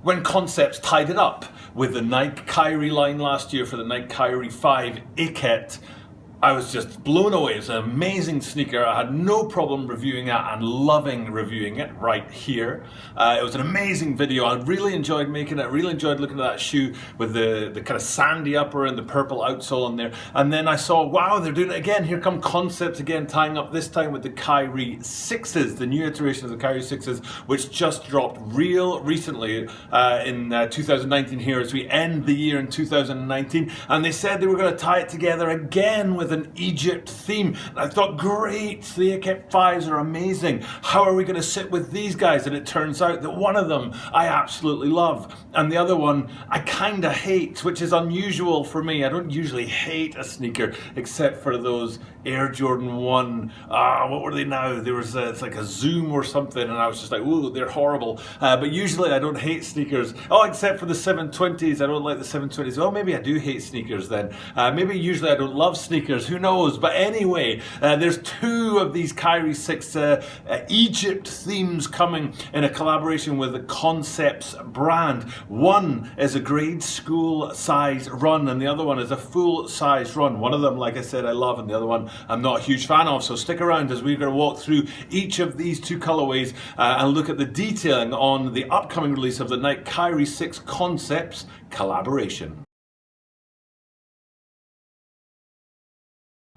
When Concepts tied it up with the Nike Kyrie line last year for the Nike Kyrie 5 Iket, I was just blown away. It's an amazing sneaker. I had no problem reviewing it and loving reviewing it right here. It was an amazing video. I really enjoyed making it. I really enjoyed looking at that shoe with the kind of sandy upper and the purple outsole on there. And then I saw, wow, they're doing it again. Here come Concepts again, tying up this time with the Kyrie 6s, the new iteration of the Kyrie 6s, which just dropped real recently in 2019 here as we end the year in 2019. And they said they were going to tie it together again with an Egypt theme. And I thought, great, the Iket 5s are amazing. How are we going to sit with these guys? And it turns out that one of them I absolutely love, and the other one I kind of hate, which is unusual for me. I don't usually hate a sneaker except for those Air Jordan 1. What were they now? There was it's like a Zoom or something, and I was just like, ooh, they're horrible. But usually I don't hate sneakers. Oh, except for the 720s. I don't like the 720s. Oh, maybe I do hate sneakers then. Maybe usually I don't love sneakers. Who knows? But anyway, there's two of these Kyrie 6 Egypt themes coming in a collaboration with the Concepts brand. One is a grade school size run, and the other one is a full size run. One of them, like I said, I love, and the other one I'm not a huge fan of. So stick around as we're going to walk through each of these two colorways and look at the detailing on the upcoming release of the Nike Kyrie 6 Concepts collaboration.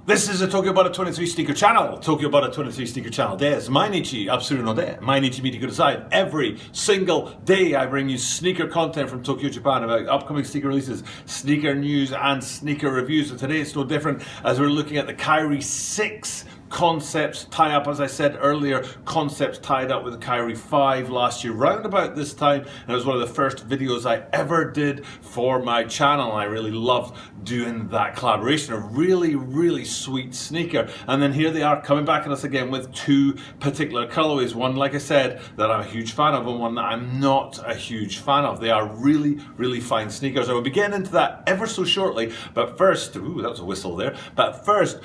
This is a Tokyo Butter 23 sneaker channel. Tokyo Butter 23 sneaker channel です。毎日アップするので、毎日見てください. Every single day I bring you sneaker content from Tokyo, Japan about upcoming sneaker releases, sneaker news and sneaker reviews. So today it's no different as we're looking at the Kyrie 6 Concepts tie up. As I said earlier, Concepts tied up with the Kyrie 5 last year, round about this time, and it was one of the first videos I ever did for my channel. I really loved doing that collaboration. A really, really sweet sneaker. And then here they are coming back at us again with two particular colorways. One, like I said, that I'm a huge fan of, and one that I'm not a huge fan of. They are really, really fine sneakers. I will be getting into that ever so shortly, but first, ooh, that was a whistle there. But first,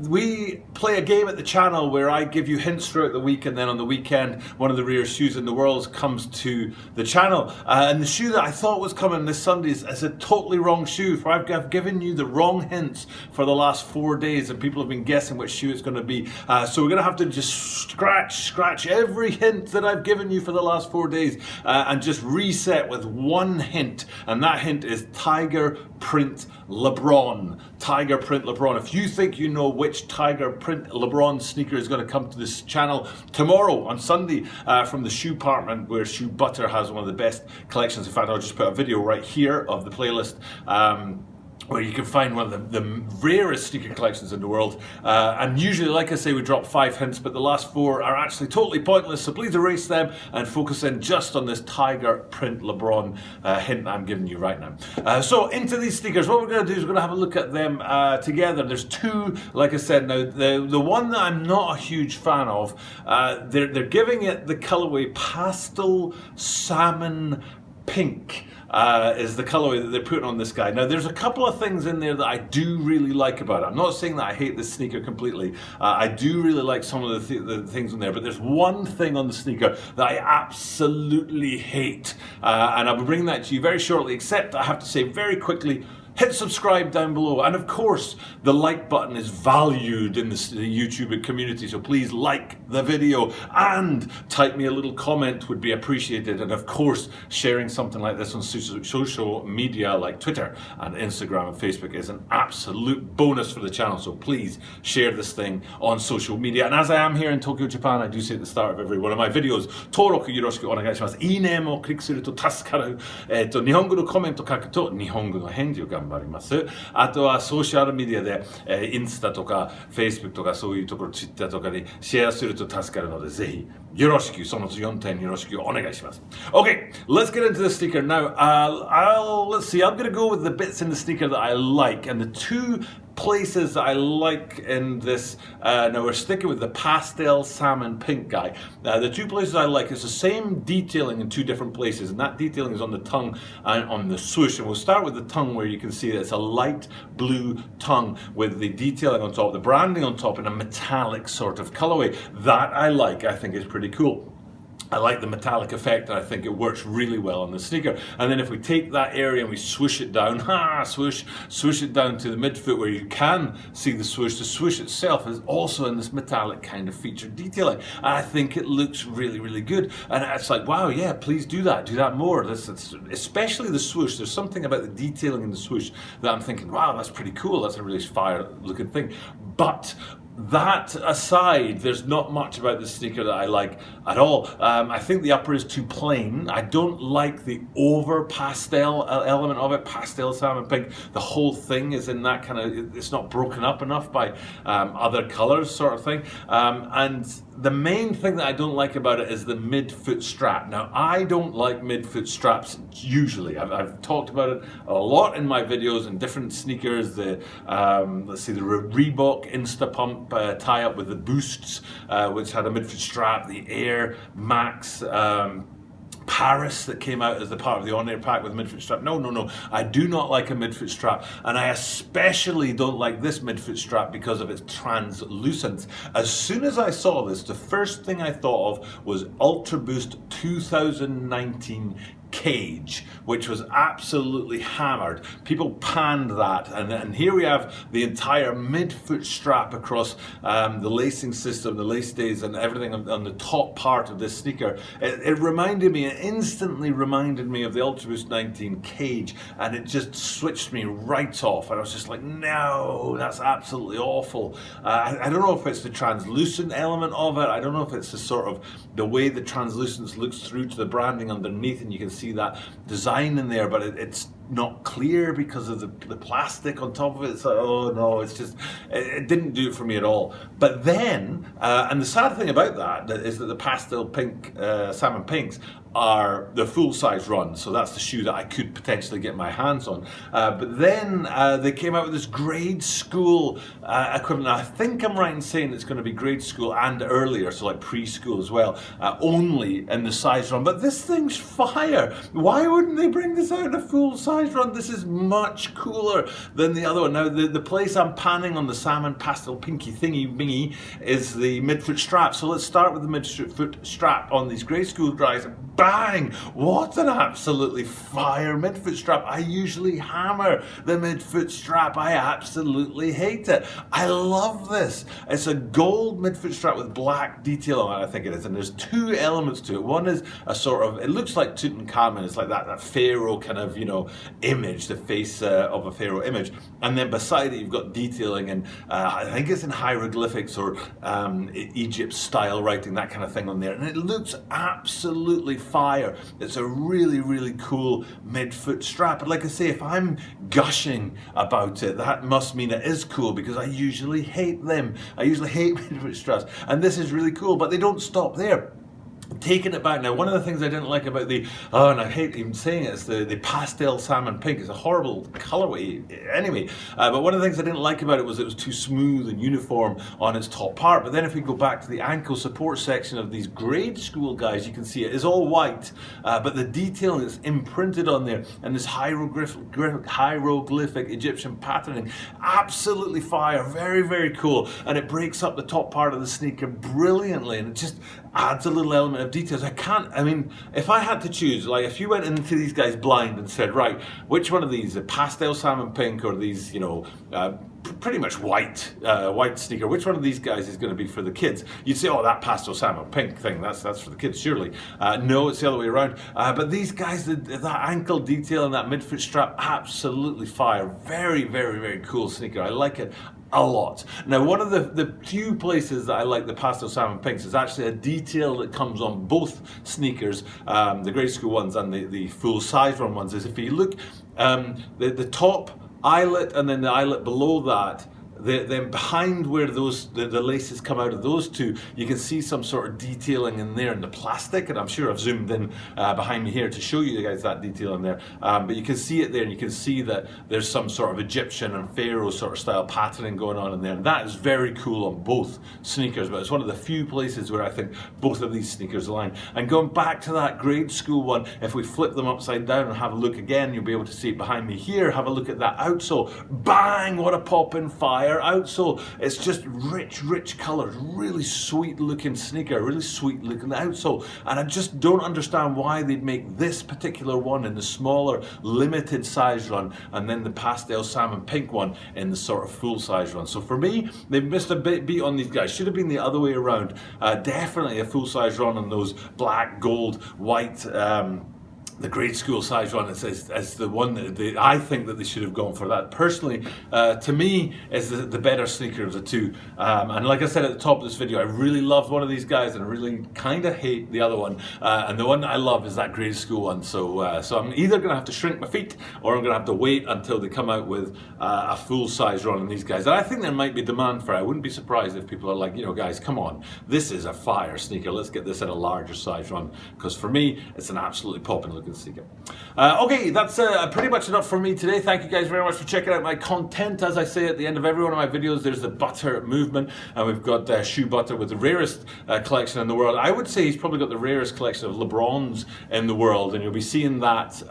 we play a game at the channel where I give you hints throughout the week, and then on the weekend one of the rarest shoes in the world comes to the channel, and the shoe that I thought was coming this Sunday is a totally wrong shoe. For I've given you the wrong hints for the last 4 days, and people have been guessing which shoe it's going to be, so we're going to have to just scratch every hint that I've given you for the last 4 days and just reset with one hint, and that hint is Tiger Print LeBron. Tiger Print LeBron. If you think you know which Tiger Print LeBron sneaker is going to come to this channel tomorrow on Sunday from the Shoe Department, where Shoe Butter has one of the best collections. In fact, I'll just put a video right here of the playlist where you can find one of the rarest sneaker collections in the world. And usually, like I say, we drop 5 hints, but the last 4 are actually totally pointless, so please erase them and focus in just on this Tiger Print LeBron hint I'm giving you right now. So into these sneakers, what we're going to do is we're going to have a look at them together. There's two, like I said. Now, the one that I'm not a huge fan of, they're giving it the colorway Pastel Salmon Pink. Is the colorway that they're putting on this guy. Now, there's a couple of things in there that I do really like about it. I'm not saying that I hate this sneaker completely. I do really like some of the things in there, but there's one thing on the sneaker that I absolutely hate, and I'll be bringing that to you very shortly, except I have to say very quickly, hit subscribe down below, and of course the like button is valued in the YouTube community, so please like the video and type me a little comment would be appreciated, and of course sharing something like this on social media like Twitter and Instagram and Facebook is an absolute bonus for the channel, so please share this thing on social media. And as I am here in Tokyo, Japan, I do say at the start of every one of my videos, 登録よろしくお願いします。いいねもクリックすると助かる。日本語のコメント書くと日本語の返事を頑張ります。あとはソーシャルメディアで、インスタとか Facebook とかそういうところ Twitter とかでシェアすると助かるのでぜひよろしくその4点よろしくお願いします。Okay, let's get into the sneaker now. Let's see. I'm going to go with the bits in the sneaker that I like, and the two places that I like in this, now we're sticking with the pastel salmon pink guy. The two places I like is the same detailing in two different places, and that detailing is on the tongue and on the swoosh. And we'll start with the tongue, where you can see that it's a light blue tongue with the detailing on top, the branding on top in a metallic sort of colorway. That I like, I think is pretty cool. I like the metallic effect, and I think it works really well on the sneaker. And then if we take that area and we swoosh it down, swoosh it down to the midfoot where you can see the swoosh itself is also in this metallic kind of featured detailing. And I think it looks really, really good. And it's like, wow, yeah, please do that more. Especially the swoosh. There's something about the detailing in the swoosh that I'm thinking, wow, that's pretty cool. That's a really fire looking thing. But that aside, there's not much about the sneaker that I like at all. I think the upper is too plain. I don't like the over pastel element of it, pastel salmon pink. The whole thing is in that kind of, it's not broken up enough by other colors sort of thing. And the main thing that I don't like about it is the midfoot strap. Now, I don't like midfoot straps usually. I've talked about it a lot in my videos and different sneakers. The let's see, the Reebok Insta Pump tie-up with the Boosts, which had a midfoot strap. The Air Max Paris that came out as the part of the on-air pack with a midfoot strap. No. I do not like a midfoot strap, and I especially don't like this midfoot strap because of its translucence. As soon as I saw this, the first thing I thought of was Ultra Boost 2019 Cage, which was absolutely hammered. People panned that, and here we have the entire midfoot strap across the lacing system, the lace stays, and everything on the top part of this sneaker. It instantly reminded me of the Ultra Boost 19 Cage, and it just switched me right off. And I was just like, no, that's absolutely awful. I don't know if it's the translucent element of it. I don't know if it's the sort of the way the translucence looks through to the branding underneath, and you can see that design in there, but it's not clear because of the plastic on top of it. It's like, oh no, it didn't do it for me at all. But then, and the sad thing about that is that the pastel pink, salmon pinks are the full size run, so that's the shoe that I could potentially get my hands on. But then they came out with this grade school equivalent. Now, I think I'm right in saying it's going to be grade school and earlier, so like preschool as well, only in the size run. But this thing's fire. Why wouldn't they bring this out in a full size run? This is much cooler than the other one. Now, the place I'm panning on the salmon pastel pinky thingy bingy is the midfoot strap. So let's start with the midfoot strap on these grade school guys. Bang! What an absolutely fire midfoot strap. I usually hammer the midfoot strap. I absolutely hate it. I love this. It's a gold midfoot strap with black detail on it, I think it is. And there's two elements to it. One is a sort of, it looks like Tutankhamun. It's like that pharaoh kind of, image, the face of a pharaoh image. And then beside it, you've got detailing, and I think it's in hieroglyphics or Egypt style writing, that kind of thing on there. And it looks absolutely fire. It's a really, really cool midfoot strap. But like I say, if I'm gushing about it, that must mean it is cool, because I usually hate them. I usually hate midfoot straps. And this is really cool, but they don't stop there. Taking it back now, one of the things I didn't like about and I hate even saying it, is the pastel salmon pink. It's a horrible colorway anyway, but one of the things I didn't like about it was too smooth and uniform on its top part. But then if we go back to the ankle support section of these grade school guys, you can see it is all white, but the detailing is imprinted on there, and this hieroglyphic Egyptian patterning, absolutely fire, very, very cool. And it breaks up the top part of the sneaker brilliantly, and it just adds a little element of details. If I had to choose, like if you went into these guys blind and said, right, which one of these, the pastel salmon pink or these, pretty much white sneaker, which one of these guys is going to be for the kids? You'd say, oh, that pastel salmon pink thing, that's for the kids, surely. No, it's the other way around. But these guys, that ankle detail and that midfoot strap, absolutely fire. Very, very, very cool sneaker. I like it a lot. Now, one of the few places that I like the pastel salmon pinks is actually a detail that comes on both sneakers, the grade school ones and the full size run ones, is if you look, the top eyelet and then the eyelet below that, then behind where the laces come out of those two, you can see some sort of detailing in there in the plastic, and I'm sure I've zoomed in behind me here to show you guys that detail in there, but you can see it there, and you can see that there's some sort of Egyptian and pharaoh sort of style patterning going on in there, and that is very cool on both sneakers. But it's one of the few places where I think both of these sneakers align. And going back to that grade school one, if we flip them upside down and have a look again, you'll be able to see it behind me here. Have a look at that outsole. Bang! What a pop in fire. bare outsole. It's just rich colors, really sweet looking sneaker, really sweet looking outsole. And I just don't understand why they'd make this particular one in the smaller limited size run and then the pastel salmon pink one in the sort of full size run. So for me, they've missed a beat on these guys. Should have been the other way around. Definitely a full size run on those black, gold, white, the grade school size run is the one that I think that they should have gone for. That personally, to me, is the better sneaker of the two. And like I said at the top of this video, I really love one of these guys and I really kind of hate the other one. And the one that I love is that grade school one. So I'm either going to have to shrink my feet or I'm going to have to wait until they come out with a full size run on these guys. And I think there might be demand for it. I wouldn't be surprised if people are like, you know, guys, come on, this is a fire sneaker. Let's get this at a larger size run. Because for me, it's an absolutely popping looking sneaker. Okay, that's pretty much enough for me today. Thank you guys very much for checking out my content. As I say at the end of every one of my videos, there's the butter movement, and we've got shoe butter with the rarest collection in the world. I would say he's probably got the rarest collection of LeBrons in the world, and you'll be seeing that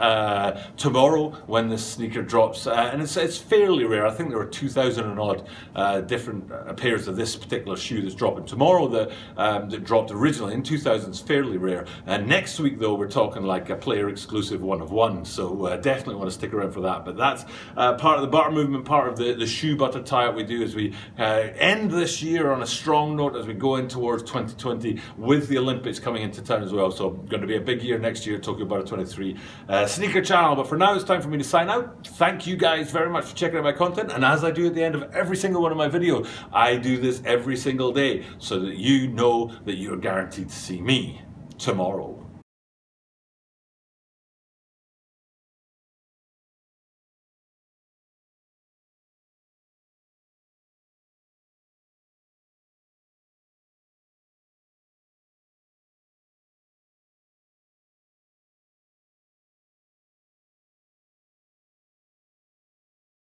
tomorrow when this sneaker drops. And it's fairly rare. I think there were 2,000 and odd different pairs of this particular shoe that's dropping tomorrow that dropped originally in 2000. It's fairly rare. And next week, though, we're talking like a player exclusive one of one, so definitely want to stick around for that. But that's part of the butter movement, part of the shoe butter tie-up we do as we end this year on a strong note as we go in towards 2020 with the Olympics coming into town as well. So going to be a big year next year, Tokyo Butter 23 sneaker channel. But for now, it's time for me to sign out. Thank you guys very much for checking out my content, and as I do at the end of every single one of my videos, I do this every single day so that you know that you're guaranteed to see me tomorrow.